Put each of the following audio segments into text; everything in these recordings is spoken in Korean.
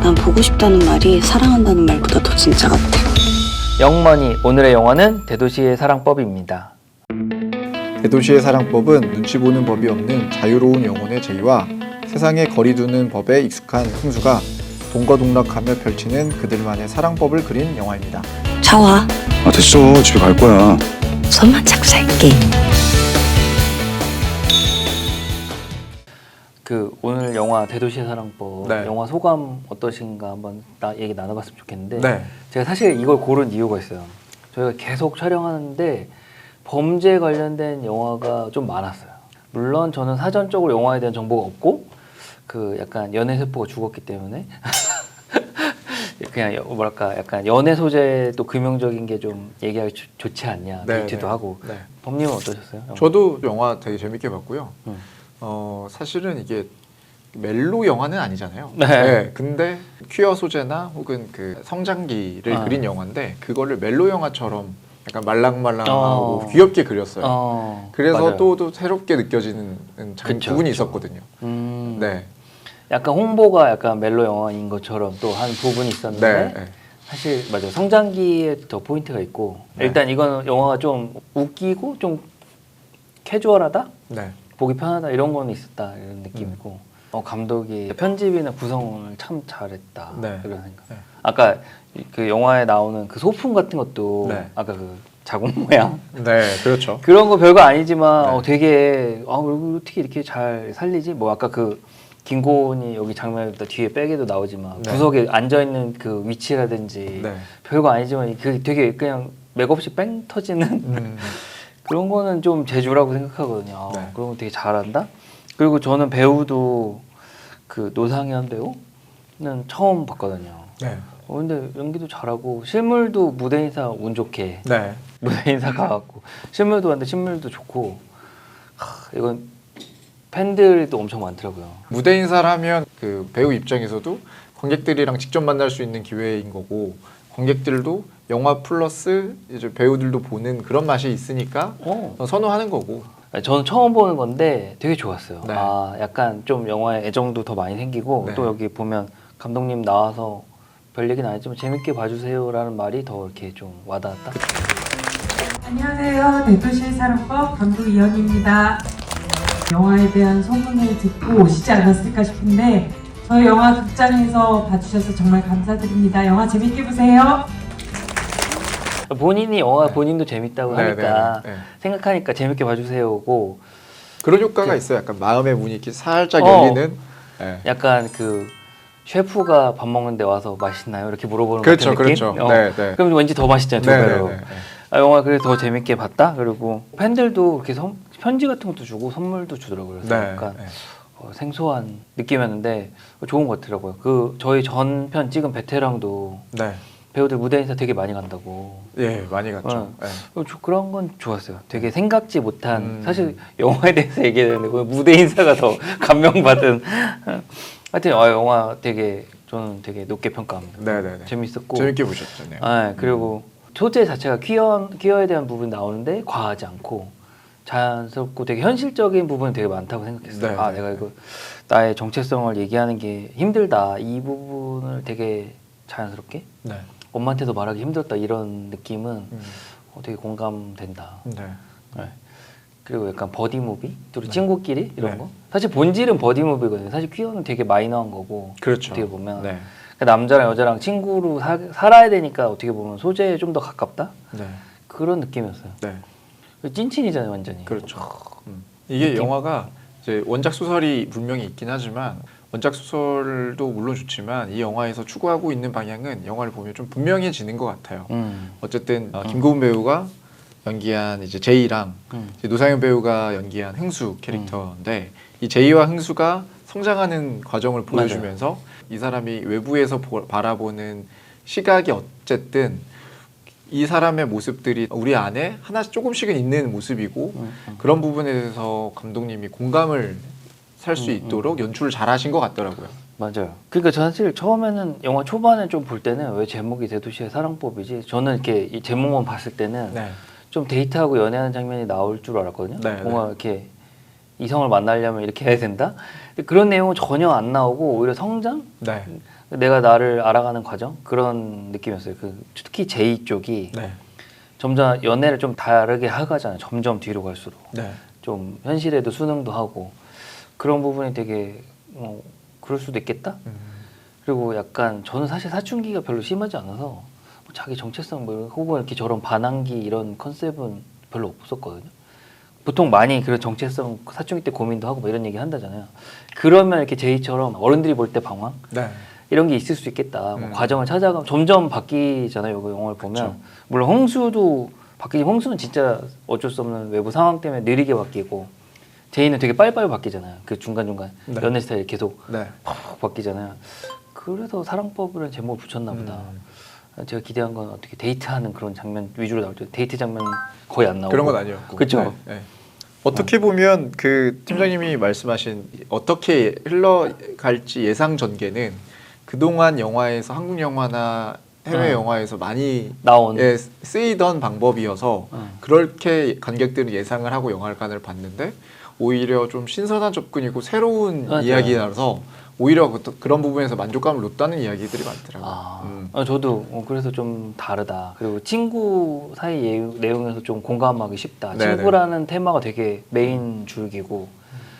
난 보고 싶다는 말이 사랑한다는 말보다 더 진짜 같아. 영머니, 오늘의 영화는 대도시의 사랑법입니다. 대도시의 사랑법은 눈치 보는 법이 없는 자유로운 영혼의 제이와 세상에 거리 두는 법에 익숙한 흥수가 동거동락하며 펼치는 그들만의 사랑법을 그린 영화입니다. 자와. 아 됐어, 집에 갈 거야. 손만 잡고 살게. 오늘 영화 대도시의 사랑법, 네. 영화 소감 어떠신가 한번 얘기 나눠봤으면 좋겠는데, 네. 제가 사실 이걸 고른 이유가 있어요. 저희가 계속 촬영하는데 범죄 관련된 영화가 좀 많았어요. 물론 저는 사전적으로 영화에 대한 정보가 없고 약간 연애 세포가 죽었기 때문에 그냥 뭐랄까 약간 연애 소재도 금용적인 게 좀 얘기하기 좋지 않냐 듣기도 하고. 네. 범님은 어떠셨어요? 영화? 저도 영화 되게 재밌게 봤고요. 사실은 이게 멜로 영화는 아니잖아요. 네. 근데 퀴어 소재나 혹은 그 성장기를 그린 영화인데 그거를 멜로 영화처럼 약간 말랑말랑하고 귀엽게 그렸어요. 그래서 맞아요. 또 새롭게 느껴지는 부분이 있었거든요. 네. 약간 홍보가 약간 멜로 영화인 것처럼 또 한 부분이 있었는데 네. 사실 맞아요. 성장기에 더 포인트가 있고 네. 일단 이건 영화가 좀 웃기고 좀 캐주얼하다? 네. 보기 편하다 이런 거는 있었다 이런 느낌이고 감독이 편집이나 구성을 참 잘했다 네. 이런 생각. 네. 아까 그 영화에 나오는 그 소품 같은 것도 네. 아까 그 자국 모양 네, 그렇죠. 그런 거 별거 아니지만 네. 되게 어떻게 이렇게 잘 살리지? 뭐 아까 그 김고은이 여기 장면에 뒤에 백에도 나오지만 네. 구석에 앉아 있는 그 위치라든지 네. 별거 아니지만 그 되게 그냥 맥없이 뺑 터지는 그런 거는 좀 재주라고 생각하거든요. 네. 그런 거 되게 잘한다. 그리고 저는 배우도 그 노상현 배우는 처음 봤거든요. 네. 근데 연기도 잘하고 실물도 무대 인사 운 좋게 네. 무대 인사 가갖고 실물도 왔는데 실물도 좋고 이건 팬들도 엄청 많더라고요. 무대 인사를 하면 그 배우 입장에서도 관객들이랑 직접 만날 수 있는 기회인 거고 관객들도 영화 플러스 이제 배우들도 보는 그런 맛이 있으니까 선호하는 거고. 저는 처음 보는 건데 되게 좋았어요. 네. 약간 좀 영화에 애정도 더 많이 생기고 네. 또 여기 보면 감독님 나와서 별 얘기는 아니지만 재밌게 봐주세요라는 말이 더 이렇게 좀 와닿았다. 안녕하세요. 대도시의 사랑법 감독 이현입니다. 영화에 대한 소문을 듣고 오시지 않았을까 싶은데 저희 영화 극장에서 봐주셔서 정말 감사드립니다. 영화 재밌게 보세요. 본인이 영화 네. 본인도 재밌다고 네, 하니까 네, 네. 생각하니까 재밌게 봐주세요고 그런 효과가 있어요. 약간 마음의 문이 이렇게 살짝 열리는. 네. 약간 그 셰프가 밥 먹는데 와서 맛있나요? 이렇게 물어보는 그렇죠, 같은 느낌? 그렇죠. 네, 네. 그럼 왠지 더 맛있잖아요, 두 네, 배로. 네, 네, 영화 그래서 더 재밌게 봤다. 그리고 팬들도 이렇게 편지 같은 것도 주고 선물도 주더라고요. 그래서 네, 약간 네. 생소한 느낌이었는데 좋은 것 같더라고요. 저희 전편 찍은 베테랑도 네. 배우들 무대 인사 되게 많이 간다고. 예, 많이 갔죠. 네. 그런 건 좋았어요. 되게 생각지 못한 사실 영화에 대해서 얘기했는데 무대 인사가 더 감명받은. 하여튼 영화 되게 저는 되게 높게 평가합니다. 네, 네, 네. 재밌었고 재밌게 보셨잖아요. 그리고 소재 자체가 퀴어에 대한 부분이 나오는데 과하지 않고 자연스럽고 되게 현실적인 부분이 되게 많다고 생각했어요. 네, 네, 내가 이거 나의 정체성을 얘기하는 게 힘들다. 이 부분을 되게 자연스럽게 네. 엄마한테도 말하기 힘들었다 이런 느낌은 되게 공감된다. 네. 네. 그리고 약간 버디 무비, 둘이 친구끼리 이런 네. 거. 사실 본질은 버디 무비거든요. 사실 퀴어는 되게 마이너한 거고. 그렇죠. 어떻게 보면 네. 남자랑 여자랑 친구로 살아야 되니까 어떻게 보면 소재에 좀 더 가깝다 네. 그런 느낌이었어요. 네. 찐친이잖아요, 완전히. 그렇죠. 이게 느낌? 영화가 이제 원작 소설이 분명히 있긴 하지만 원작 소설도 물론 좋지만 이 영화에서 추구하고 있는 방향은 영화를 보면 좀 분명해지는 것 같아요. 어쨌든 김고은 배우가 연기한 이제 제이랑 이제 노상현 배우가 연기한 흥수 캐릭터인데 이 제이와 흥수가 성장하는 과정을 보여주면서 이 사람이 외부에서 바라보는 시각이 어쨌든 이 사람의 모습들이 우리 안에 하나씩 조금씩은 있는 모습이고 그런 부분에 대해서 감독님이 공감을 살 수 있도록 연출을 잘 하신 것 같더라고요. 맞아요. 그러니까 저는 사실 처음에는 영화 초반에 좀 볼 때는 왜 제목이 대도시의 사랑법이지? 저는 이렇게 이 제목만 봤을 때는 네. 좀 데이트하고 연애하는 장면이 나올 줄 알았거든요. 네, 뭔가 이렇게 이성을 만나려면 이렇게 해야 된다? 근데 그런 내용은 전혀 안 나오고 오히려 성장? 네. 내가 나를 알아가는 과정 그런 느낌이었어요. 그 특히 제이 쪽이 네. 점점 연애를 좀 다르게 하가잖아요. 점점 뒤로 갈수록 네. 좀 현실에도 수능도 하고 그런 부분이 되게 그럴 수도 있겠다. 그리고 약간 저는 사실 사춘기가 별로 심하지 않아서 뭐 자기 정체성 뭐 혹은 이렇게 저런 반항기 이런 컨셉은 별로 없었거든요. 보통 많이 그런 정체성 사춘기 때 고민도 하고 뭐 이런 얘기 한다잖아요. 그러면 이렇게 제이처럼 어른들이 볼 때 방황 네. 이런 게 있을 수 있겠다. 뭐 과정을 찾아가면 점점 바뀌잖아요. 이거 영화를 보면 그쵸. 물론 홍수도 바뀌지. 홍수는 진짜 어쩔 수 없는 외부 상황 때문에 느리게 바뀌고 제이는 되게 빨리빨리 바뀌잖아요. 그 중간중간 네. 연애 스타일이 계속 네. 팍 바뀌잖아요. 그래서 사랑법이라는 제목을 붙였나 보다. 제가 기대한 건 어떻게 데이트하는 그런 장면 위주로 나올 때 데이트 장면 거의 안 나오고 그런 건 아니었고. 그렇죠. 네. 네. 어떻게 보면 그 팀장님이 말씀하신 어떻게 흘러갈지 예상 전개는 그동안 영화에서 한국 영화나 해외 영화에서 많이 나온 쓰이던 방법이어서 그렇게 관객들은 예상을 하고 영화관을 봤는데 오히려 좀 신선한 접근이고 새로운 맞아요. 이야기라서 오히려 그런 부분에서 만족감을 놓다는 이야기들이 많더라고요. 저도 그래서 좀 다르다. 그리고 친구 사이 내용에서 좀 공감하기 쉽다. 네네. 친구라는 테마가 되게 메인 줄기고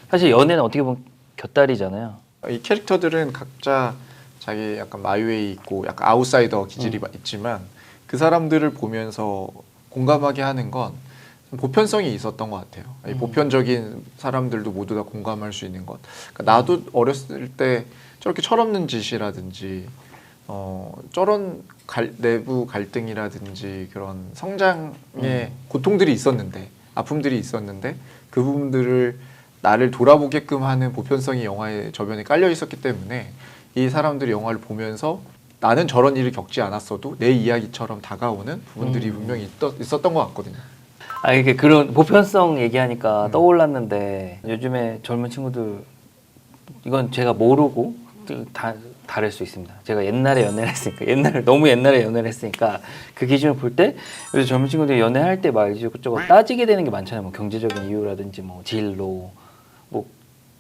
사실 연애는 어떻게 보면 곁다리잖아요. 이 캐릭터들은 각자 자기 약간 마이웨이 있고 약간 아웃사이더 기질이 있지만 그 사람들을 보면서 공감하게 하는 건 보편성이 있었던 것 같아요. 이 보편적인 사람들도 모두 다 공감할 수 있는 것. 그러니까 나도 어렸을 때 저렇게 철없는 짓이라든지 저런 내부 갈등이라든지 그런 성장의 고통들이 있었는데 아픔들이 있었는데 그 부분들을 나를 돌아보게끔 하는 보편성이 영화의 저변에 깔려 있었기 때문에 이 사람들이 영화를 보면서 나는 저런 일을 겪지 않았어도 내 이야기처럼 다가오는 부분들이 분명히 있었던 것 같거든요. 이게 그런 보편성 얘기하니까 떠올랐는데 요즘에 젊은 친구들 이건 제가 모르고 다를 수 있습니다. 제가 옛날에 연애를 했으니까 너무 옛날에 연애를 했으니까 그 기준을 볼 때 요즘 젊은 친구들이 연애할 때 막 이것저것 따지게 되는 게 많잖아요. 뭐 경제적인 이유라든지 뭐 진로 뭐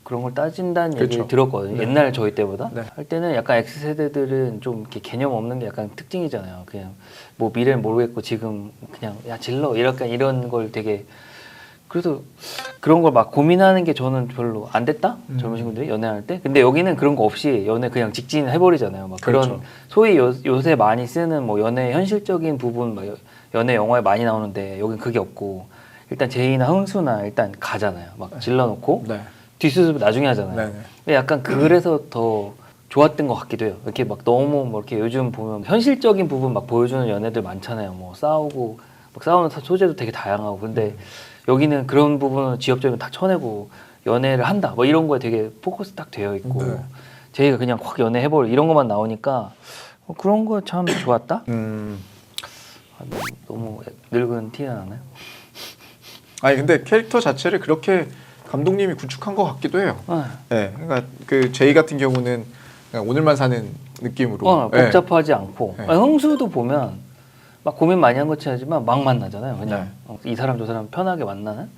그런 걸 따진다는 그렇죠. 얘기를 들었거든요. 네. 옛날 저희 때보다 네. 할 때는 약간 X세대들은 좀 이렇게 개념 없는 게 약간 특징이잖아요. 그냥 뭐 미래는 모르겠고 지금 그냥 야 질러 이런 걸 되게 그래서 그런 걸 막 고민하는 게 저는 별로 안 됐다 젊은 친구들이 연애할 때. 근데 여기는 그런 거 없이 연애 그냥 직진 해버리잖아요. 막 그런 그렇죠. 소위 요새 많이 쓰는 뭐 연애 현실적인 부분 막 연애 영화에 많이 나오는데 여긴 그게 없고 일단 제이나 흥수나 일단 가잖아요. 막 질러놓고 네. 뒷수습 나중에 하잖아요. 네네. 근데 약간 그래서 더 좋았던 것 같기도 해요. 이렇게 막 너무 뭐 이렇게 요즘 보면 현실적인 부분 막 보여주는 연애들 많잖아요. 뭐 싸우고 막 싸우는 소재도 되게 다양하고 근데 여기는 그런 부분은 지엽적인 다 쳐내고 연애를 한다 뭐 이런 거에 되게 포커스 딱 되어 있고 네. 제이가 그냥 확 연애해버려 이런 것만 나오니까 그런 거 참 좋았다. 너무 늙은 티가 나나요? 아니 근데 캐릭터 자체를 그렇게 감독님이 구축한 것 같기도 해요. 네, 그러니까 그 제이 같은 경우는 그냥 오늘만 사는 느낌으로 복잡하지 않고 네. 흥수도 보면 막 고민 많이 한 것처럼 하지만 막 만나잖아요. 그냥 네. 이 사람 저 사람 편하게 만나는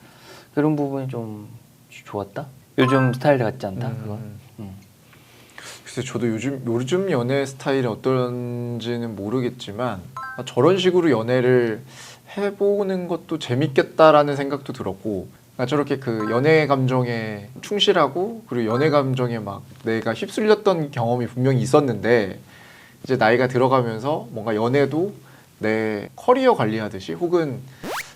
그런 부분이 좀 좋았다. 요즘 스타일 같지 않다. 그건. 글쎄 저도 요즘 연애 스타일이 어떤지는 모르겠지만 저런 식으로 연애를 해보는 것도 재밌겠다라는 생각도 들었고 그러니까 저렇게 그 연애 감정에 충실하고 그리고 연애 감정에 막 내가 휩쓸렸던 경험이 분명히 있었는데 이제 나이가 들어가면서 뭔가 연애도 내 커리어 관리하듯이 혹은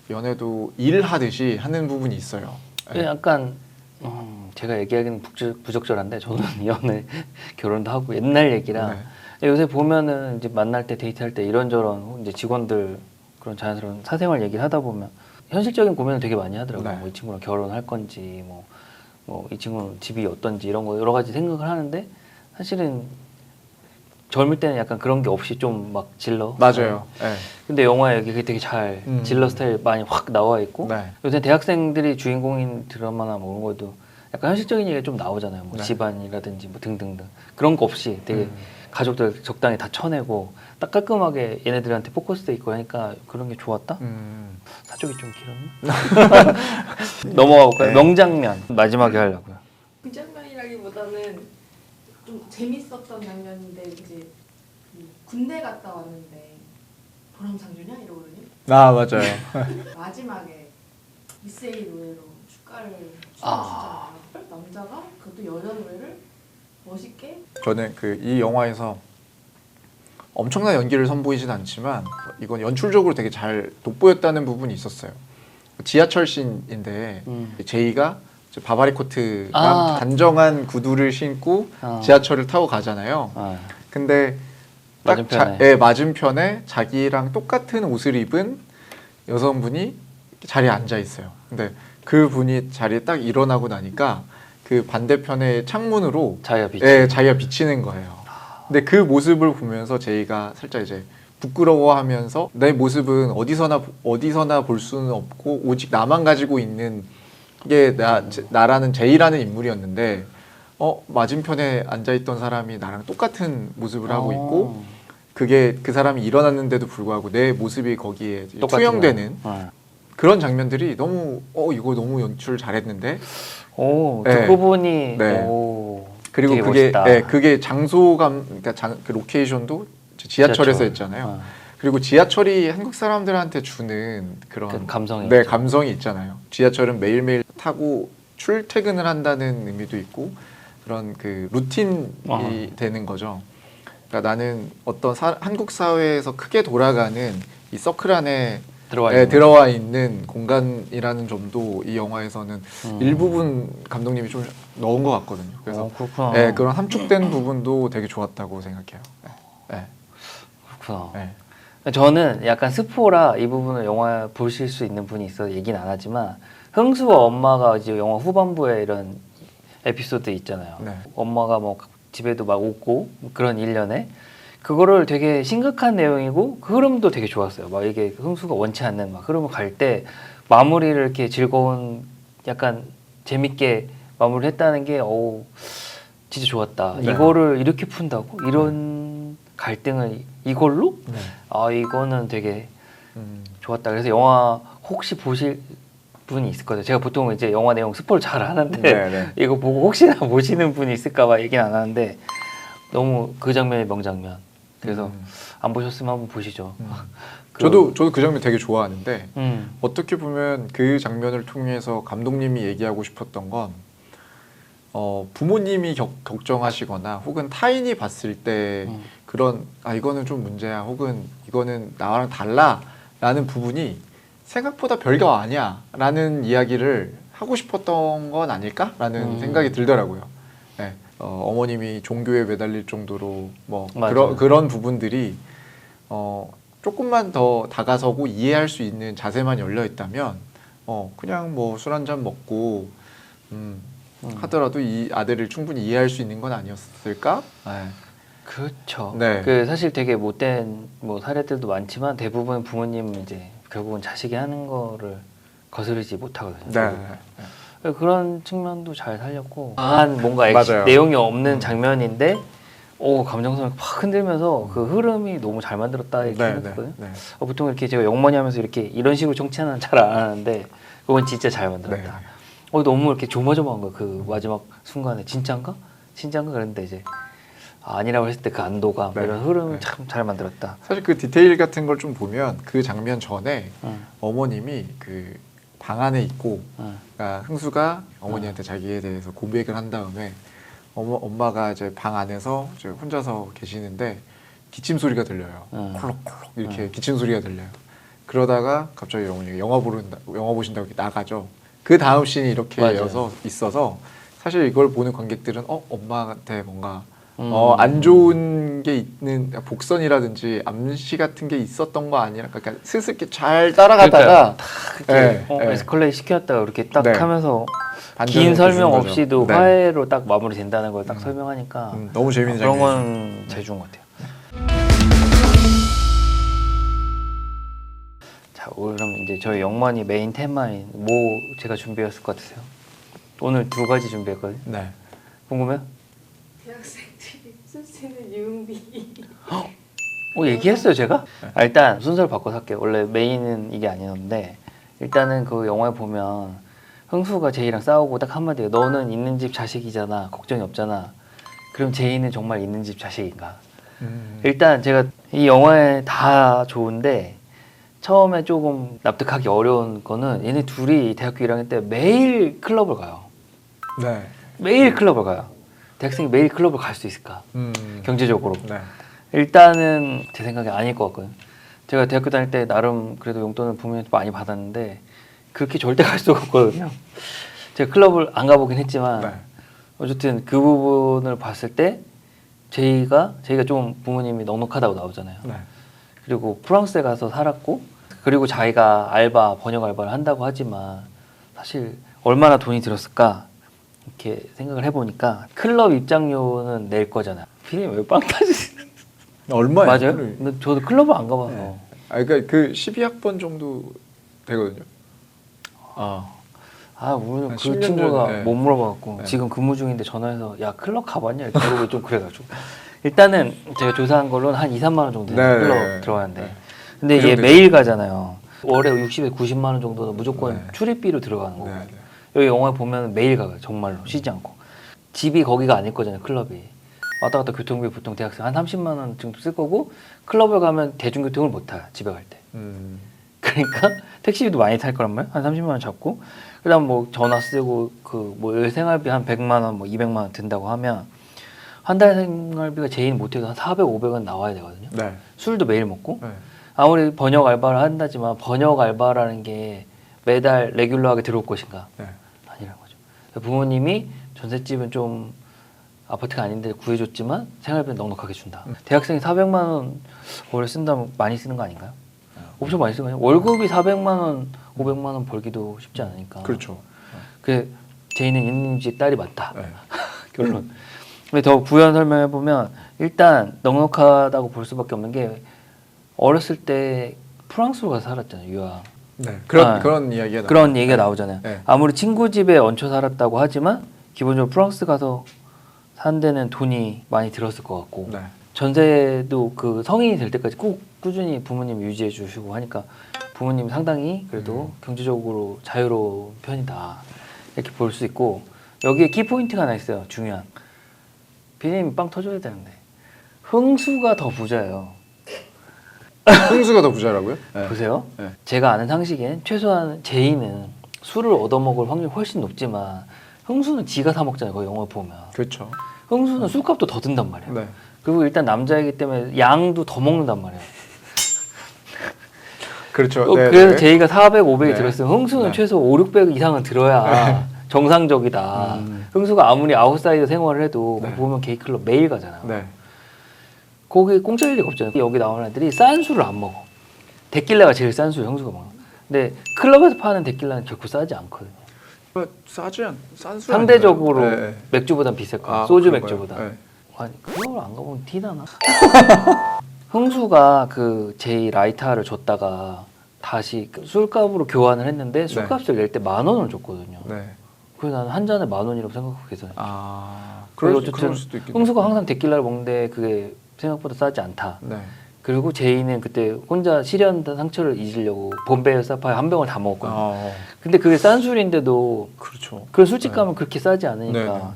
연애도 일하듯이 하는 부분이 있어요. 네. 약간 제가 얘기하기는 부적절한데 저는 연애 결혼도 하고 옛날 얘기라 요새 보면은 이제 만날 때 데이트할 때 이런저런 이제 직원들 그런 자연스러운 사생활 얘기를 하다 보면 현실적인 고민을 되게 많이 하더라고요. 네. 뭐 이 친구랑 결혼할 건지 뭐 이 친구는 집이 어떤지 이런 거 여러 가지 생각을 하는데 사실은 젊을 때는 약간 그런 게 없이 좀 막 질러. 맞아요. 네. 근데 영화에 여기 되게 잘 질러 스타일 많이 확 나와 있고 네. 요새 대학생들이 주인공인 드라마나 뭐 이런 것도 약간 현실적인 얘기가 좀 나오잖아요. 뭐 네. 집안이라든지 뭐 등등등 그런 거 없이 되게 가족들 적당히 다 쳐내고 딱 깔끔하게 얘네들한테 포커스돼 있고 하니까 그런 게 좋았다. 사족이 좀 길었나? 넘어가 볼까요? 네. 명장면 마지막에 하려고요. 그 장면이라기보다는 좀 재밌었던 장면인데 이제 그 군대 갔다 왔는데 보람 장주냐 이러거든요. 아 맞아요. 마지막에 미세이 노래로 축가를 아. 추주잖아요. 남자가 그것도 여자 노래를 멋있게. 저는 그 이 영화에서 엄청난 연기를 선보이진 않지만 이건 연출적으로 되게 잘 돋보였다는 부분이 있었어요. 지하철 씬인데 제이가 이제 바바리 코트랑 아. 단정한 구두를 신고 지하철을 타고 가잖아요. 아, 근데 맞은편에. 예, 맞은편에 자기랑 똑같은 옷을 입은 여성분이 자리에 앉아 있어요. 근데 그 분이 자리에 딱 일어나고 나니까 그 반대편의 창문으로 자기가 비치. 예, 자기가 비치는 거예요. 근데 그 모습을 보면서 제이가 살짝 이제 부끄러워하면서 내 모습은 어디서나 볼 수는 없고 오직 나만 가지고 있는 게 나라는 제이라는 인물이었는데 맞은편에 앉아있던 사람이 나랑 똑같은 모습을 하고 있고 그게 그 사람이 일어났는데도 불구하고 내 모습이 거기에 이제 투영되는 그런 장면들이 너무 이거 너무 연출 잘했는데 오, 네. 듣고 보니 네. 오, 그리고 되게 그게 멋있다. 그게 장소감 그러니까 그 로케이션도 지하철에서 지하철. 했잖아요. 그리고 지하철이 한국 사람들한테 주는 그런 그 감성이 네 있죠. 감성이 있잖아요. 지하철은 매일매일 타고 출퇴근을 한다는 의미도 있고 그런 그 루틴이 되는 거죠. 그러니까 나는 어떤 한국 사회에서 크게 돌아가는 이 서클 안에 들어와 있는 공간이라는 점도 이 영화에서는 일부분 감독님이 좀 넣은 것 같거든요. 그래서 그렇구나. 네, 그런 함축된 부분도 되게 좋았다고 생각해요. 네. 그렇구나. 네. 저는 약간 스포라 이 부분을 영화 보실 수 있는 분이 있어서 얘기는 안 하지만 흥수와 엄마가 이제 영화 후반부에 이런 에피소드 있잖아요. 네. 엄마가 뭐 집에도 막 오고 그런 일련에 그거를 되게 심각한 내용이고 그 흐름도 되게 좋았어요. 막 이게 흥수가 원치 않는 막 흐름을 갈 때 마무리를 이렇게 즐거운 약간 재밌게 마무리했다는 게 진짜 좋았다. 네. 이거를 이렇게 푼다고 이런 갈등을 이걸로 네. 이거는 되게 음. 좋았다. 그래서 영화 혹시 보실 분이 있을 거예요. 제가 보통 이제 영화 내용 스포를 잘 하는데 네, 네. 이거 보고 혹시나 보시는 분이 있을까봐 얘기는 안 하는데 너무 그 장면이 명장면. 그래서 안 보셨으면 한번 보시죠. 저도 그 장면 되게 좋아하는데 음. 어떻게 보면 그 장면을 통해서 감독님이 얘기하고 싶었던 건 부모님이 걱정하시거나 혹은 타인이 봤을 때 그런 이거는 좀 문제야 혹은 이거는 나랑 달라라는 부분이 생각보다 별거 아니야 라는 이야기를 하고 싶었던 건 아닐까라는 생각이 들더라고요. 네. 어머님이 종교에 매달릴 정도로 뭐 그런 부분들이 조금만 더 다가서고 이해할 수 있는 자세만 열려 있다면 그냥 뭐 술 한잔 먹고 하더라도 이 아들을 충분히 이해할 수 있는 건 아니었을까? 네. 그렇죠. 네. 그 사실 되게 못된 뭐 사례들도 많지만 대부분 부모님은 이제 결국은 자식이 하는 거를 거스르지 못하거든요. 네. 그런 측면도 잘 살렸고 뭔가 맞아요. 내용이 없는 장면인데 감정선을 팍 흔들면서 그 흐름이 너무 잘 만들었다 이렇게 생각했거든요. 네. 보통 이렇게 제가 영문이 하면서 이렇게 이런 식으로 정치하는 잘 안 하는데 그건 진짜 잘 만들었다. 너무 이렇게 조마조마한 거야. 그 마지막 순간에 진짠가 그랬는데 이제 아니라고 했을 때 그 안도감 이런 흐름을 참 잘 만들었다. 사실 그 디테일 같은 걸 좀 보면 그 장면 전에 어머님이 그 방 안에 있고 그러니까 흥수가 어머니한테 자기에 대해서 고백을 한 다음에 엄마가 이제 방 안에서 이제 혼자서 계시는데 기침 소리가 들려요. 콜록콜록 이렇게 기침 소리가 들려요. 그러다가 갑자기 어머니가 영화 보신다고 이렇게 나가죠. 그 다음 씬이 이렇게 있어서 사실 이걸 보는 관객들은 엄마한테 뭔가 안 좋은 게 있는 복선이라든지 암시 같은 게 있었던 거 아니라 그러니까 슬슬 이렇게 잘 따라가다가 에스컬레이트 시켰다가 이렇게 딱 네. 하면서 반전을 긴 설명 주는 거죠. 없이도 네. 화해로 딱 마무리 된다는 걸 딱 설명하니까 너무 재밌는 그런 장면이죠. 건 제일 좋은 것 같아요. 자, 그럼 이제 저희 영만이 메인 테마인 뭐 제가 준비했을 것 같으세요? 오늘 2가지 준비했거든요. 네. 궁금해요? 대학생들이 숨쉬는 유흥비. 얘기했어요 제가? 일단 순서를 바꿔서 할게요. 원래 메인은 이게 아니었는데 일단은 그 영화에 보면 흥수가 제이랑 싸우고 딱 한마디가 너는 있는 집 자식이잖아 걱정이 없잖아 그럼 제이는 정말 있는 집 자식인가? 일단 제가 이 영화에 다 좋은데 처음에 조금 납득하기 어려운 거는 얘네 둘이 대학교 1학년 때 매일 클럽을 가요. 네. 매일 클럽을 가요. 대학생이 매일 클럽을 갈 수 있을까? 경제적으로. 네. 일단은 제 생각에 아닐 것 같고요. 제가 대학교 다닐 때 나름 그래도 용돈을 부모님한테 많이 받았는데 그렇게 절대 갈 수가 없거든요. 제가 클럽을 안 가보긴 했지만 네. 어쨌든 그 부분을 봤을 때 제이가 좀 부모님이 넉넉하다고 나오잖아요. 네. 그리고 프랑스에 가서 살았고 그리고 자기가 번역 알바를 한다고 하지만 사실 얼마나 돈이 들었을까 이렇게 생각을 해보니까 클럽 입장료는 낼 거잖아요. 피디님 왜 빵 터지세요? 얼마예요? 맞아요? 근데 저도 클럽을 안 가봐서 네. 그러니까 그 12학번 정도 되거든요. 오늘 한 그 10년 친구가 전에, 네. 못 물어봐갖고 네. 지금 지금 근무 중인데 전화해서 야 클럽 가봤냐? 이렇게 물어보기 좀 그래가지고 일단은 제가 조사한 걸로는 한 2, 3만 원 정도 되는 네, 클럽 네, 들어가는데 네. 근데 그 얘 정도 매일 가잖아요. 월에 60에서 90만 원 정도는 무조건 네. 출입비로 들어가는 거고 네, 네. 여기 영화에 보면 매일 가요. 정말로 쉬지 않고 집이 거기가 아닐 거잖아요. 클럽이 왔다 갔다 교통비 보통 대학생 한 30만 원 정도 쓸 거고 클럽을 가면 대중교통을 못 타요. 집에 갈 때. 그러니까 택시비도 많이 탈 거란 말이에요. 한 30만 원 잡고 그다음 뭐 전화 쓰고 그 뭐 생활비 한 100만 원, 뭐 200만 원 든다고 하면 한 달 생활비가 제일 못해도 한 400, 500원 나와야 되거든요. 네. 술도 매일 먹고 네. 아무리 번역 알바를 한다지만 번역 알바라는 게 매달 레귤러하게 들어올 것인가? 네. 아니라는 거죠. 부모님이 전셋집은 좀 아파트가 아닌데 구해줬지만 생활비는 넉넉하게 준다. 대학생이 400만 원 월에 쓴다면 많이 쓰는 거 아닌가요? 엄청 많이 쓰는 거예요. 월급이 400만 원, 500만 원 벌기도 쉽지 않으니까. 그렇죠. 그 제이는 있는 집 딸이 맞다. 네. 결론. 근데 더 부연 설명해 보면 일단 넉넉하다고 볼 수밖에 없는 게 어렸을 때 프랑스로 가서 살았잖아요. 유학. 네. 아, 그런 이야기가 그런 나와요. 얘기가 네. 나오잖아요. 네. 아무리 친구 집에 얹혀 살았다고 하지만 기본적으로 프랑스 가서 산 데는 돈이 많이 들었을 것 같고 네. 전세도 그 성인이 될 때까지 꼭 꾸준히 부모님이 유지해 주시고 하니까 부모님이 상당히 그래도 경제적으로 자유로운 편이다 이렇게 볼 수 있고 여기에 키포인트가 하나 있어요. 중요한 비님이 빵 터져야 되는데 흥수가 더 부자예요. 흥수가 더 부자라고요? 네. 보세요. 네. 제가 아는 상식엔 최소한 제이는 술을 얻어먹을 확률이 훨씬 높지만 흥수는 지가 사 먹잖아요. 거기 영화 보면 그렇죠. 흥수는 술값도 더 든단 말이에요. 네. 그리고 일단 남자이기 때문에 양도 더 먹는단 말이에요. 그렇죠. 네, 그래서 네. 제이가 400, 500이 네. 들었으면 흥수는 네. 최소 5, 600 이상은 들어야 정상적이다. 흥수가 아무리 아웃사이더 생활을 해도 네. 보면 게이클럽 매일 가잖아요. 네. 거기 공짜일 리가 없잖아요. 여기 나오는 애들이 싼 술을 안 먹어. 데킬라가 제일 싼 술 흥수가 먹는. 근데 클럽에서 파는 데킬라는 결코 싸지 않거든요. 싼 술 상대적으로 아닌가요? 네. 맥주보단 비쌀 거예요. 아, 소주 그런가요? 맥주보다. 네. 아니 클럽을 안 가보면 티나나? 흥수가 그 제이 라이터를 줬다가 다시 술값으로 교환을 했는데 술값을 낼 때 10,000원을 줬거든요. 네. 그래서 나는 한 잔에 10,000원이라고 생각하고 계산했어요. 그럴 그리고 어쨌든 수도 있겠네요. 흥수가 항상 데킬라를 먹는데 그게 생각보다 싸지 않다. 네. 그리고 제이는 그때 혼자 시련 상처를 잊으려고 bombe이어 사파이어 한 병을 다 먹었거든요. 근데 그게 싼 술인데도 그렇죠. 그런 술집 가면 그렇게 싸지 않으니까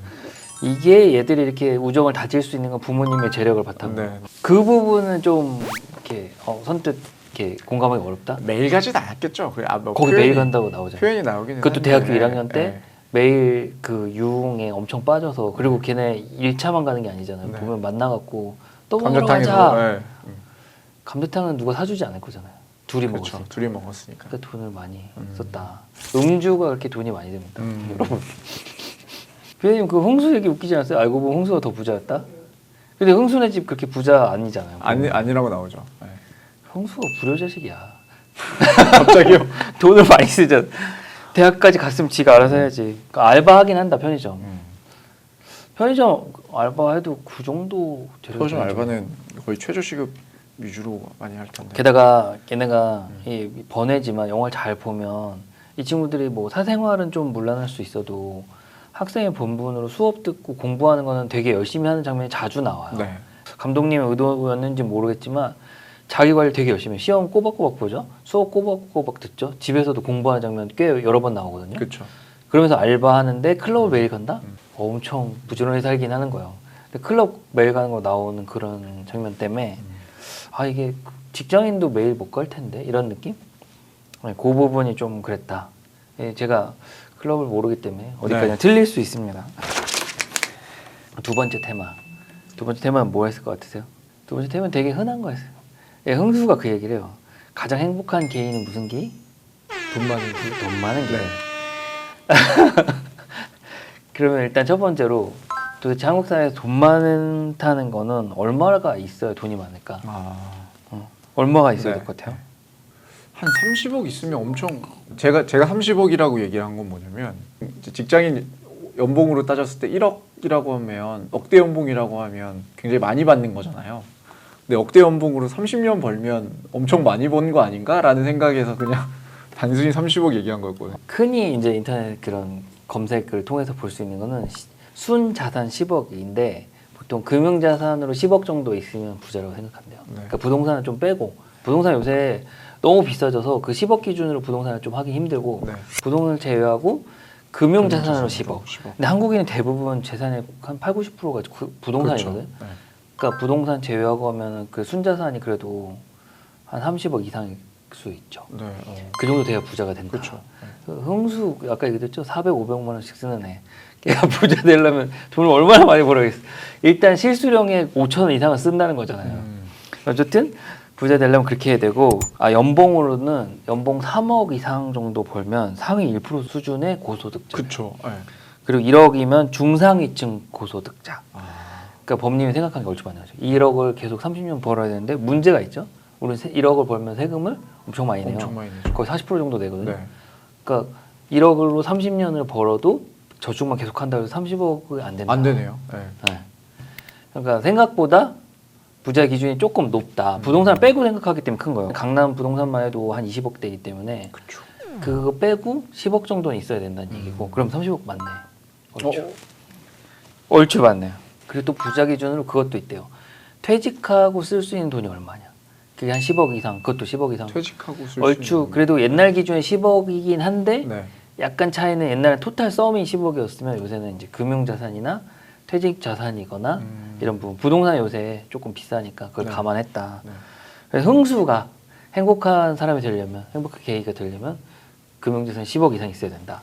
이게 얘들이 이렇게 우정을 다질 수 있는 건 부모님의 재력을 바탕으로. 네. 그 부분은 좀 이렇게 선뜻 이렇게 공감하기 어렵다. 매일 가진 않았겠죠. 뭐 거기 매일 간다고 나오잖아요. 표현이 나오긴 그것도 하는데. 대학교 1학년 때 네. 매일 그 유흥에 엄청 빠져서 그리고 걔네 1차만 가는 게 아니잖아요. 네. 보면 만나갖고 또 먹으러 감자탕에서 가자. 네. 감자탕은 누가 사주지 않을 거잖아요. 둘이 그렇죠. 먹었으니까. 둘이 먹었으니까. 그러니까 돈을 많이 썼다. 음주가 그렇게 돈이 많이 됩니다. 여러분. 비님 그 흥수 얘기 웃기지 않았어요? 알고 보면 흥수가 더 부자였다? 근데 흥수네 집 그렇게 부자 아니잖아요. 아니라고 나오죠. 네. 흥수가 불효자식이야. 갑자기요? 돈을 많이 쓰잖아. 대학까지 갔으면 지가 알아서 해야지. 그러니까 알바하긴 한다 편의점. 편의점 알바해도 그 정도 편의점 알바는 거의 최저 시급 위주로 많이 할 텐데. 게다가 걔네가 이 번외지만 영화를 잘 보면 이 친구들이 뭐 사생활은 좀 문란할 수 있어도 학생의 본분으로 수업 듣고 공부하는 거는 되게 열심히 하는 장면이 자주 나와요. 네. 감독님의 의도였는지 모르겠지만 자기 관리 되게 열심히 해요. 시험 꼬박꼬박 보죠. 수업 꼬박꼬박 듣죠. 집에서도 공부하는 장면 꽤 여러 번 나오거든요. 그렇죠. 그러면서 알바하는데 클럽을 매일 간다? 엄청 부지런히 살긴 하는 거예요. 근데 클럽 매일 가는 거 나오는 그런 장면 때문에 아 이게 직장인도 매일 못 갈 텐데 이런 느낌? 네, 그 부분이 좀 그랬다. 예, 제가 클럽을 모르기 때문에 어디까지나 틀릴 수 있습니다. 두 번째 테마는 뭐 했을 것 같으세요? 두 번째 테마는 되게 흔한 거였어요. 예, 흥수가 그 얘기를 해요. 가장 행복한 개인은 무슨 개인? 돈 많은 게. 돈 많은 개인. 네. 그러면 일단 첫 번째로 도대체 한국 사회에서 돈 많다는 거는 얼마가 있어야 돈이 많을까? 얼마가 있어야 될 것 같아요? 한 30억 있으면 엄청 제가 30억이라고 얘기를 한 건 뭐냐면 직장인 연봉으로 따졌을 때 1억이라고 하면 억대 연봉이라고 하면 굉장히 많이 받는 거잖아요. 근데 억대 연봉으로 30년 벌면 엄청 많이 번 거 아닌가라는 생각에서 그냥 단순히 30억 얘기한 거였거든요. 흔히 이제 인터넷 그런 검색을 통해서 볼 수 있는 거는 순 자산 10억인데 보통 금융 자산으로 10억 정도 있으면 부자라고 생각한대요. 네. 그러니까 부동산을 좀 빼고 부동산 요새 너무 비싸져서 그 10억 기준으로 부동산을 좀 하기 힘들고 네. 부동산을 제외하고 금융 자산으로 10억. 10억. 근데 한국인은 대부분 재산의 한 80~90%가 부동산이거든. 그렇죠. 네. 그러니까 부동산 제외하고 하면 그 순자산이 그래도 한 30억 이상일 수 있죠. 네. 그 정도 돼야 부자가 된다. 그렇죠. 네. 그 흥수 아까 얘기했죠. 400~500만 원씩 쓰는 애. 걔가 부자 되려면 돈을 얼마나 많이 벌어야겠어. 일단 실수령에 5천 원 이상은 쓴다는 거잖아요. 어쨌든 부자 되려면 그렇게 해야 되고 연봉으로는 연봉 3억 이상 정도 벌면 상위 1% 수준의 고소득자. 그렇죠. 네. 그리고 1억이면 중상위층 고소득자. 그러니까 법님이 생각하는 게 얼추 맞는 거죠. 1억을 계속 30년 벌어야 되는데 문제가 있죠. 우리는 1억을 벌면 세금을 엄청 많이 내요. 엄청 많이 내죠. 거의 40% 정도 내거든요. 네. 그러니까 1억으로 30년을 벌어도 저축만 계속 한다고 해서 30억이 안 된다. 안 되네요. 네. 네. 그러니까 생각보다 부자 기준이 조금 높다. 부동산을 빼고 생각하기 때문에 큰 거예요. 강남 부동산만 해도 한 20억대이기 때문에 그렇죠. 그거 빼고 10억 정도는 있어야 된다는 얘기고 그럼 30억 맞네. 얼추 맞네요. 그리고 또 부자 기준으로 그것도 있대요. 퇴직하고 쓸 수 있는 돈이 얼마냐. 그게 한 10억 이상. 그것도 10억 이상. 퇴직하고 쓸 얼추 수 있는. 그래도 옛날 기준에 10억이긴 한데 네. 약간 차이는 옛날에 토탈 썸이 10억이었으면 요새는 이제 금융자산이나 퇴직자산이거나 이런 부분 부동산 요새 조금 비싸니까 그걸 네. 감안했다. 네. 그래서 흥수가 행복한 사람이 되려면 행복한 계기가 되려면 금융자산 10억 이상 있어야 된다.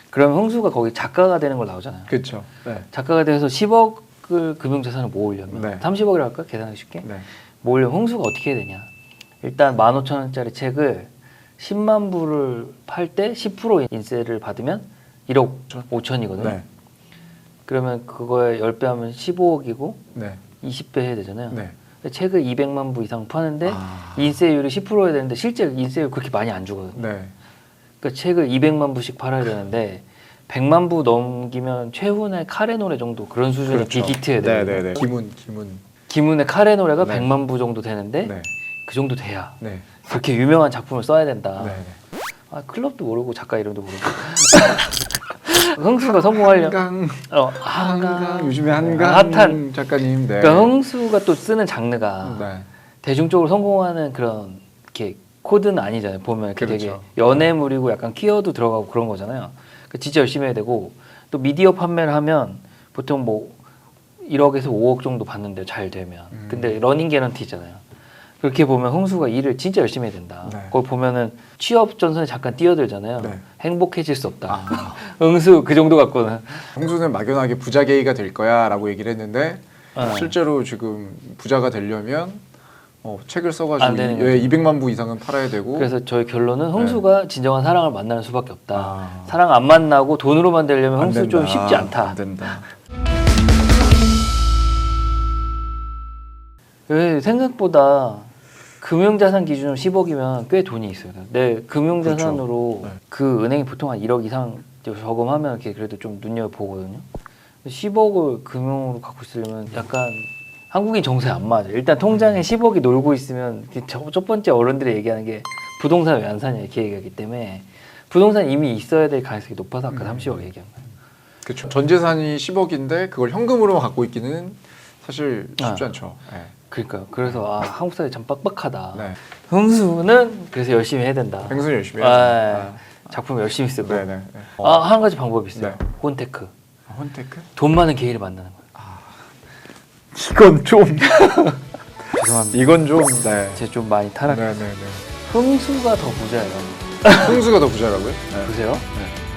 그러면 흥수가 거기 작가가 되는 걸 나오잖아요. 그렇죠. 네. 작가가 돼서 10억을 금융자산을 모으려면 네. 30억이라고 할까? 계산하기 쉽게. 네. 모으려면 흥수가 어떻게 해야 되냐. 일단 15,000원짜리 책을 10만 부를 팔 때 10% 인세를 받으면 1억 5천이거든요. 네. 그러면 그거에 10배 하면 15억이고 네. 20배 해야 되잖아요. 네. 근데 책을 200만 부 이상 파는데 아. 인세율이 10%여야 되는데 실제 인세율 그렇게 많이 안 주거든요. 네. 그러니까 책을 200만 부씩 팔아야 되는데 100만 부 넘기면 최훈의 카레 노래 정도 그런 수준의 그렇죠. 빅히트여야 돼요. 네. 기문. 김훈의 카레 노래가 네. 100만 부 정도 되는데 네. 그 정도 돼야 네. 그렇게 유명한 작품을 써야 된다. 네. 아, 클럽도 모르고 작가 이름도 모르고 흥수가 성공하려면 한강 요즘에 한강 핫한 작가님. 네. 그러니까 흥수가 또 쓰는 장르가 네. 대중적으로 성공하는 그런 이렇게 코드는 아니잖아요. 보면 이렇게 그렇죠. 되게 연애물이고 약간 퀴어도 들어가고 그런 거잖아요. 그러니까 진짜 열심히 해야 되고 또 미디어 판매를 하면 보통 뭐 1억에서 5억 정도 받는데 잘 되면 근데 러닝 개런티잖아요. 그렇게 보면 흥수가 일을 진짜 열심히 해야 된다. 네. 거기 보면은 취업 전선에 잠깐 뛰어들잖아요. 네. 행복해질 수 없다. 흥수 그 정도 갖고는 형수는 막연하게 부자 계기가 될 거야라고 얘기를 했는데 실제로 지금 부자가 되려면 책을 안 써가지고 되는 200만 부 이상은 팔아야 되고. 그래서 저희 결론은 흥수가 진정한 사랑을 만나는 수밖에 없다. 아. 사랑 안 만나고 돈으로만 되려면 안 흥수 좀 된다. 쉽지 않다. 안 된다. 왜 생각보다 금융자산 기준으로 10억이면 꽤 돈이 있어요. 내 금융자산으로 그렇죠. 네. 그 은행이 보통 한 1억 이상 저금하면 이렇게 그래도 좀 눈여보거든요. 10억을 금융으로 갖고 있으려면 약간 한국인 정서에 안 맞아. 일단 통장에 10억이 놀고 있으면 첫 번째 어른들이 얘기하는 게 부동산 왜 안 사냐 이렇게 얘기하기 때문에 부동산 이미 있어야 될 가능성이 높아서 아까 30억 얘기한 거예요. 그렇죠. 전 재산이 10억인데 그걸 현금으로 갖고 있기는 사실 쉽지 않죠. 네. 그러니까 그래서 한국 사회 참 빡빡하다. 네. 흥수는 그래서 열심히 해야 된다. 행수는 열심히 해야죠. 아, 작품 열심히 쓰고. 네네. 한 가지 방법이 있어요. 네. 혼테크. 혼테크? 돈 많은 게이를 만나는 거예요. 이건 좀 죄송합니다. 이건 좀 네. 제가 좀 많이 타락했어요. 네네네. 흥수가 더 부자예요. 흥수가 더 부자라고요? 네. 보세요. 네.